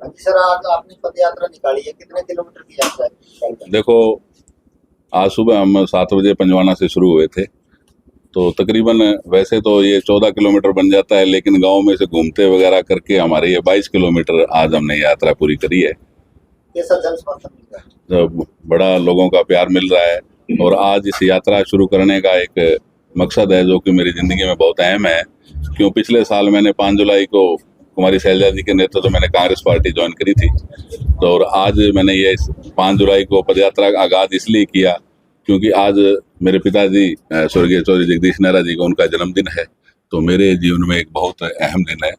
जी sir, आज आपने पद यात्रा निकाली है, कितने किलोमीटर की यात्रा है? देखो, आज सुबह हम 7 बजे पंजवाना से शुरू हुए थे। तो तकरीबन वैसे तो ये 14 किलोमीटर बन जाता है, लेकिन गांव में से घूमते वगैरह करके हमारे ये 22 किलोमीटर आज हमने यात्रा पूरी करी है। कैसा जन समर्थन मिल रहा है? तो बड़ा लोगों का प्यार मिल रहा है। और आज इस यात्रा शुरू करने का एक मकसद है जो कि मेरी ज़िंदगी में बहुत अहम है। क्यों, पिछले साल मैंने 5 जुलाई को कुमारी शैलजा जी के नेतृत्व मैंने कांग्रेस पार्टी ज्वाइन करी थी। तो और आज मैंने ये 5 जुलाई को पदयात्रा का आगाज़ इसलिए किया क्योंकि आज मेरे पिताजी स्वर्गीय चौधरी जगदीश नेहरा जी का उनका जन्मदिन है। तो मेरे जीवन में एक बहुत अहम दिन है।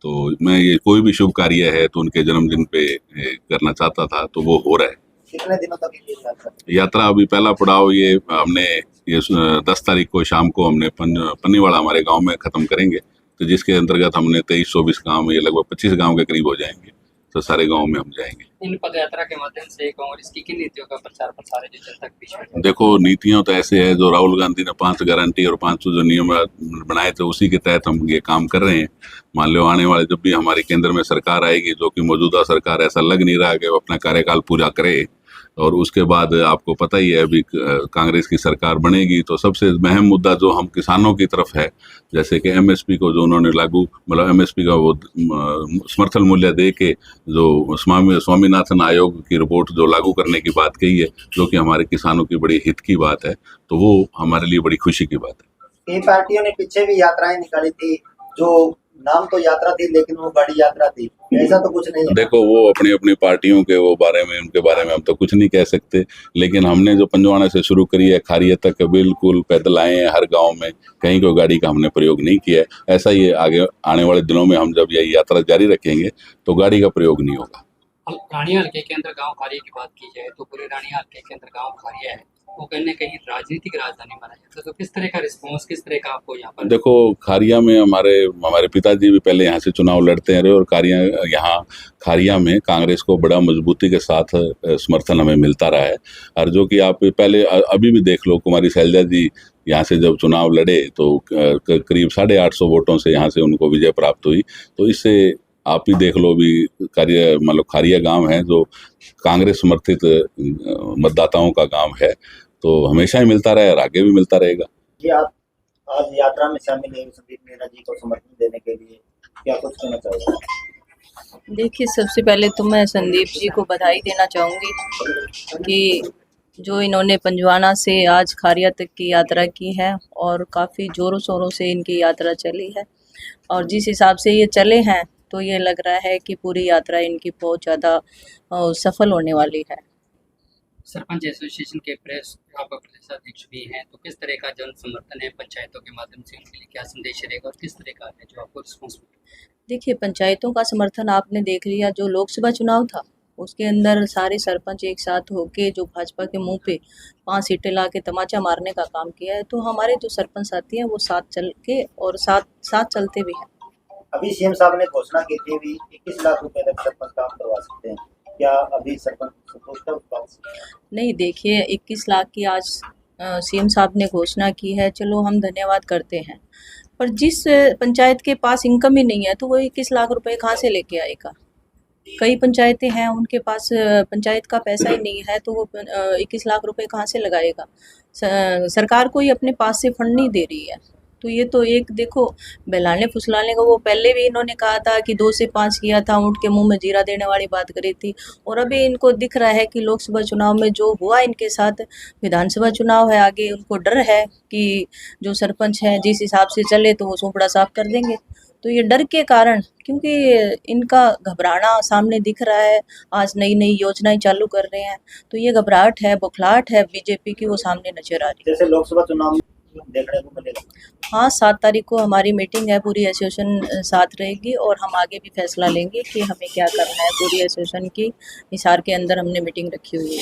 तो मैं ये कोई भी शुभ कार्य है तो उनके जन्मदिन पे करना चाहता था, तो वो हो रहा है। कितने दिनों तक ये यात्रा? यात्रा अभी पहला पड़ाव ये हमने ये 10 तारीख को शाम को हमने पन्नीवाड़ा हमारे गांव में ख़त्म करेंगे। तो जिसके अंतर्गत हमने 23-24 गांव, ये लगभग 25 गांव के करीब हो जाएंगे। तो सारे गांव में हम जाएंगे। इन पदयात्रा के माध्यम से कांग्रेस की किन नीतियों का प्रचार प्रसार है जो जनता के बीच में? देखो, नीतियां तो ऐसे है जो राहुल गांधी ने 5 गारंटी और 5 जो नियम बनाए थे उसी के तहत हम ये काम कर रहे हैं। मान लो आने वाले जब भी हमारे केंद्र में सरकार आएगी, जो कि मौजूदा सरकार ऐसा लग नहीं रहा कि वो अपना कार्यकाल पूरा करे, और उसके बाद आपको पता ही है अभी कांग्रेस की सरकार बनेगी, तो सबसे अहम मुद्दा जो हम किसानों की तरफ है, जैसे कि एमएसपी को जो उन्होंने लागू, मतलब एमएसपी का वो समर्थन मूल्य दे के जो स्वामीनाथन आयोग की रिपोर्ट जो लागू करने की बात कही है, जो कि हमारे किसानों की बड़ी हित की बात है, तो वो हमारे लिए बड़ी खुशी की बात है। कई पार्टियों ने पीछे भी यात्राएं निकाली थी, जो नाम तो यात्रा थी लेकिन वो बड़ी यात्रा थी, ऐसा तो कुछ नहीं है। देखो, वो अपनी अपनी पार्टियों के वो बारे में, उनके बारे में हम तो कुछ नहीं कह सकते, लेकिन हमने जो पंजवाना से शुरू करी है खारिया तक बिल्कुल पैदल आए हैं। हर गांव में कहीं कोई गाड़ी का हमने प्रयोग नहीं किया है। ऐसा ही आगे आने वाले दिनों में हम जब यही यात्रा जारी रखेंगे तो गाड़ी का प्रयोग नहीं होगा। रानियाल के केंद्र गांव खारिया की बात की जाए तो पूरे रानियाल के केंद्र गांव खारिया है, वो कहीं न कहीं राजनीतिक राजधानी माना जाता है। तो किस तरह का रिस्पॉन्स, किस तरह का आपको यहाँ पर? देखो, खारिया में हमारे पिताजी भी पहले यहाँ से चुनाव लड़ते रहे, और खारिया में कांग्रेस को बड़ा मजबूती के साथ समर्थन हमें मिलता रहा है। और जो कि आप पहले अभी भी देख लो, कुमारी शैलजा जी यहाँ से जब चुनाव लड़े तो करीब 850 वोटों से यहाँ से उनको विजय प्राप्त हुई। तो इससे आप ही देख लो, भी मतलब खारिया गांव है जो कांग्रेस समर्थित मतदाताओं का गांव है। तो हमेशा ही मिलता रहा है और आगे भी मिलता रहेगा। जी, आप आज यात्रा में शामिल है संदीप नेहरा जी को समर्थन देने के लिए, क्या कुछ कहना चाहोगे? देखिए, सबसे पहले तो मैं संदीप जी को बधाई देना चाहूँगी कि जो इन्होंने पंजवाना से आज खारिया तक की यात्रा की है, और काफ़ी ज़ोरों शोरों से इनकी यात्रा चली है। और जिस हिसाब से ये चले हैं तो ये लग रहा है कि पूरी यात्रा इनकी बहुत ज़्यादा सफल होने वाली है। सरपंच एसोसिएशन के आपका प्रदेशाध्यक्ष भी हैं, तो किस तरह का जन समर्थन है पंचायतों के माध्यम से, उनके लिए क्या संदेश रहेगा और किस तरह का है जो आपको रिस्पॉन्स? देखिए, पंचायतों का समर्थन आपने देख लिया। जो लोकसभा चुनाव था उसके अंदर सारे सरपंच एक साथ होके जो भाजपा के मुंह पे 5 सीटें ला के तमाचा मारने का काम किया है। तो हमारे जो सरपंच साथी हैं वो साथ चल के और साथ चलते भी हैं। अभी सीएम साहब ने घोषणा की थी भी 21 लाख रुपए तक सरपंच काम करवा सकते हैं, क्या अभी सरपंच संतुष्ट है उस बात से? नहीं, देखिए, 21 लाख की आज सीएम साहब ने घोषणा की है, चलो हम धन्यवाद करते हैं। पर जिस पंचायत के पास इनकम ही नहीं है तो वो 21 लाख रुपए कहाँ से लेके आएगा? कई पंचायतें हैं उनके पास पंचायत का पैसा ही नहीं है, तो वो 21 लाख रुपए कहाँ से लगाएगा? सरकार कोई अपने पास से फंड नहीं दे रही है। तो ये तो एक देखो, बहलाने फुसलाने का, वो पहले भी इन्होंने कहा था कि 2 से 5 किया था, ऊँट के मुंह में जीरा देने वाली बात करी थी। और अभी इनको दिख रहा है कि लोकसभा चुनाव में जो हुआ इनके साथ, विधानसभा चुनाव है आगे, उनको डर है कि जो सरपंच हैं जिस हिसाब से चले तो वो सोपड़ा साफ कर देंगे। तो ये डर के कारण, क्योंकि इनका घबराना सामने दिख रहा है, आज नई नई योजनाएं चालू कर रहे हैं, तो ये घबराहट है, बौखलाहट है बीजेपी की, वो सामने नजर आ रही है। जैसे लोकसभा चुनाव में देखने को मिलेगा। हाँ, 7 तारीख को हमारी मीटिंग है, पूरी एसोसिएशन साथ रहेगी और हम आगे भी फैसला लेंगे कि हमें क्या करना है। पूरी एसोसिएशन की हिसार के अंदर हमने मीटिंग रखी हुई है।